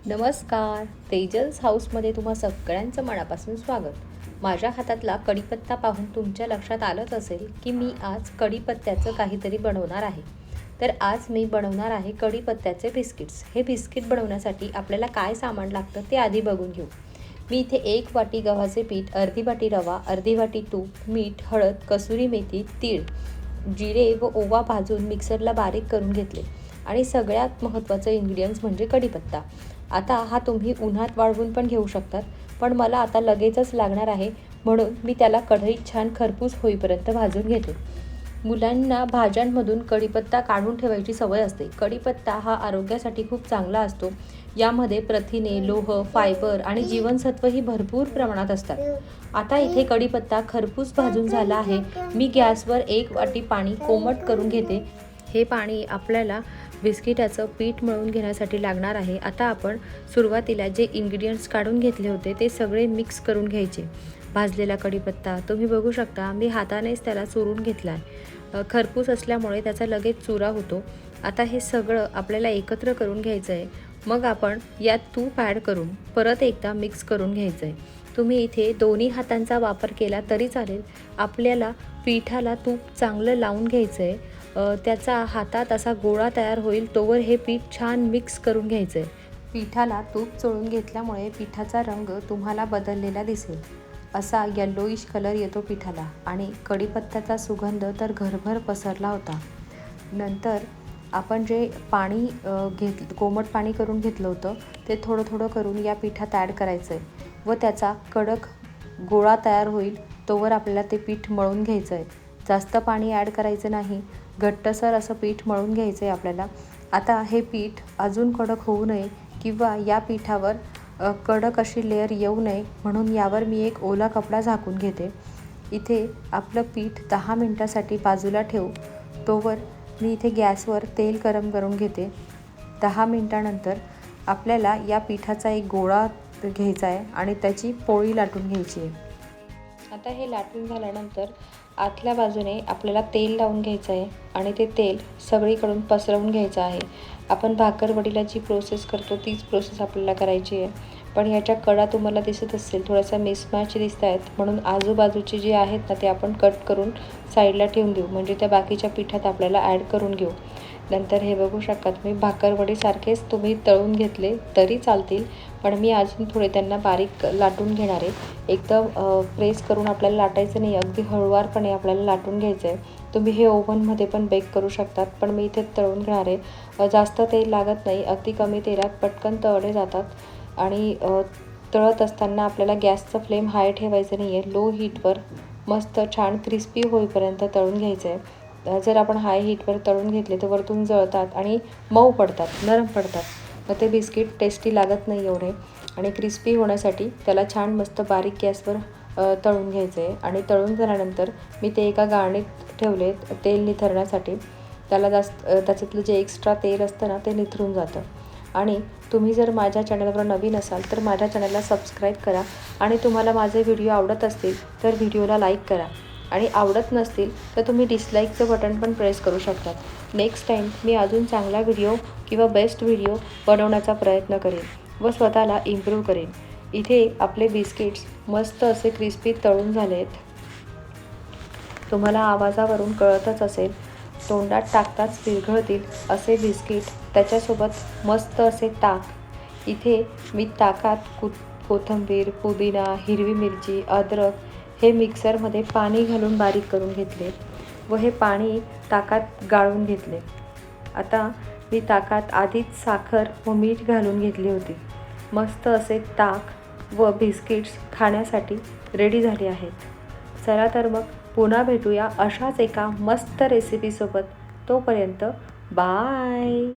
नमस्कार. तेजल्स हाऊसमध्ये तुम्हा सगळ्यांचं मनापासून स्वागत. माझ्या हातातला कढीपत्ता पाहून तुमच्या लक्षात आलंच असेल की मी आज कढीपत्त्याचं काहीतरी बनवणार आहे. तर आज मी बनवणार आहे कढीपत्त्याचे बिस्किट्स. हे बिस्किट बनवण्यासाठी आपल्याला काय सामान लागतं ते आधी बघून घेऊ. मी इथे 1 वाटी गव्हाचे पीठ, अर्धी वाटी रवा, अर्धी वाटी तूप, मीठ, हळद, कसुरी मेथी, तीळ, जिरे व ओवा भाजून मिक्सरला बारीक करून घेतले. आणि सगळ्यात महत्त्वाचं इन्ग्रेडियंट्स म्हणजे कढीपत्ता. आता हा तुम्ही उन्हात वाळवून पण घेऊ शकतात, पण मला आता लगेचच लागणार आहे म्हणून मी त्याला कढईत छान खरपूस होईपर्यंत भाजून घेते. मुलांना भाज्यांमधून कढीपत्ता काढून ठेवायची सवय असते. कढीपत्ता हा आरोग्यासाठी खूप चांगला असतो. यामध्ये प्रथिने, लोह, फायबर आणि जीवनसत्वही भरपूर प्रमाणात असतात. आता इथे कढीपत्ता खरपूस भाजून झाला आहे. मी गॅसवर 1 वाटी पाणी कोमट करून घेते. हे पाणी आपल्याला बिस्किटाचं पीठ मळून घेण्यासाठी लागणार आहे. आता आपण सुरुवातीला जे इन्ग्रेडियंट्स काढून घेतले होते ते सगळे मिक्स करून घ्यायचे. भाजलेला कढीपत्ता तुम्ही बघू शकता, मी हातानेच त्याला चुरून घेतला आहे. खरपूस असल्यामुळे त्याचा लगेच चुरा होतो. आता हे सगळं आपल्याला एकत्र करून घ्यायचं आहे. मग आपण यात तूप ॲड करून परत एकदा मिक्स करून घ्यायचं आहे. तुम्ही इथे दोन्ही हातांचा वापर केला तरी चालेल. आपल्याला पिठाला तूप चांगलं लावून घ्यायचं आहे. त्याचा हातात असा गोळा तयार होईल तोवर हे पीठ छान मिक्स करून घ्यायचं आहे. पिठाला तूप चोळून घेतल्यामुळे पिठाचा रंग तुम्हाला बदललेला दिसेल. असा येल्लोइश कलर येतो पिठाला आणि कढीपत्त्याचा सुगंध तर घरभर पसरला होता. नंतर आपण जे पाणी कोमट पाणी करून घेतलं होतं ते थोडं थोडं करून या पिठात ॲड करायचं आहे व त्याचा कडक गोळा तयार होईल तोवर आपल्याला ते पीठ मळून घ्यायचं आहे. जास्त पाणी ॲड करायचं नाही. घट्टसर असं पीठ मळून घ्यायचं आहे आपल्याला. आता हे पीठ अजून कडक होऊ नये किंवा या पिठावर कडक अशी लेअर येऊ नये म्हणून यावर मी एक ओला कपडा झाकून घेते. इथे आपलं पीठ 10 मिनटासाठी बाजूला ठेवू तोवर मी इथे गॅसवर तेल गरम करून घेते. 10 मिनटानंतर आपल्याला या पिठाचा एक गोळा घ्यायचा आहे आणि त्याची पोळी लाटून घ्यायची आहे. आता हे लाटून झाल्यानंतर आतल्या बाजूने आपल्याला तेल लावून घ्यायचं आहे आणि ते तेल सगळीकडून पसरवून घ्यायचं आहे. आपण भाकरवडीला जी प्रोसेस करतो तीच प्रोसेस आपल्याला करायची आहे. पण ह्याच्या कडा तुम्हाला दिसत असेल थोडासा मिसमॅच दिसत आहेत, म्हणून आजूबाजूचे जे आहेत ना ते आपण कट करून साईडला ठेवून देऊ, म्हणजे त्या बाकीच्या पिठात आपल्याला ॲड करून घेऊ. नंतर हे बघू शकता तुम्ही, भाकरवडीसारखेच तुम्ही तळून घेतले तरी चालतील, पण मी अजून थोडे त्यांना बारीक लाटून घेणार आहे. एकदम प्रेस करून आपल्याला लाटायचं नाही, अगदी हळूवारपणे आपल्याला लाटून घ्यायचं आहे. तुम्ही हे ओव्हनमध्ये पण बेक करू शकतात, पण मी इथे तळून घेणार आहे. जास्त तेल लागत नाही, अगदी कमी तेलात पटकन तळले जातात. आणि तळत असताना आपल्याला गॅसचं फ्लेम हाय ठेवायचं नाही आहे. लो हीटवर मस्त छान क्रिस्पी होईपर्यंत तळून घ्यायचं आहे. जर आपण हाय हीटवर तळून घेतले तर वरतून जळतात आणि मऊ पडतात, नरम पडतात. मग ते बिस्किट टेस्टी लागत नाही एवढे. आणि क्रिस्पी होण्यासाठी त्याला छान मस्त बारीक गॅसवर तळून घ्यायचं आहे. आणि तळून झाल्यानंतर मी ते एका गाळणीत ठेवले तेल निथरण्यासाठी. त्याला त्याच्यातलं जे एक्स्ट्रा तेल असतं ना ते निथरून जातं. आणि तुम्ही जर माझ्या चॅनलवर नवीन असाल तर माझ्या चॅनलला सबस्क्राईब करा. आणि तुम्हाला माझे व्हिडिओ आवडत असतील तर व्हिडिओला लाईक करा. आणि आवडत नसतील तर तुम्ही डिसलाईकचं बटन पण प्रेस करू शकतात. नेक्स्ट टाईम मी अजून चांगला व्हिडिओ किंवा बेस्ट व्हिडिओ बनवण्याचा प्रयत्न करेन व स्वतःला इम्प्रूव्ह करेन. इथे आपले बिस्किट्स मस्त असे क्रिस्पी तळून झाले आहेत. तुम्हाला आवाजावरून कळतच असेल, तोंडात टाकताच विरघळतील असे बिस्किट. त्याच्यासोबत मस्त असे ताक. इथे मी ताकात कोथिंबीर, पुदिना, हिरवी मिरची, अद्रक हे मिक्सरमध्ये पाणी घालून बारीक करून घेतले व हे पाणी ताकात गाळून घेतले. आता मी ताकात आधीच साखर व मीठ घालून घेतली होती. मस्त असे ताक व बिस्किट्स खाण्यासाठी रेडी झाले आहेत. चला तर मग पुन्हा भेटूया अशाच एका मस्त रेसिपीसोबत. तोपर्यंत बाय.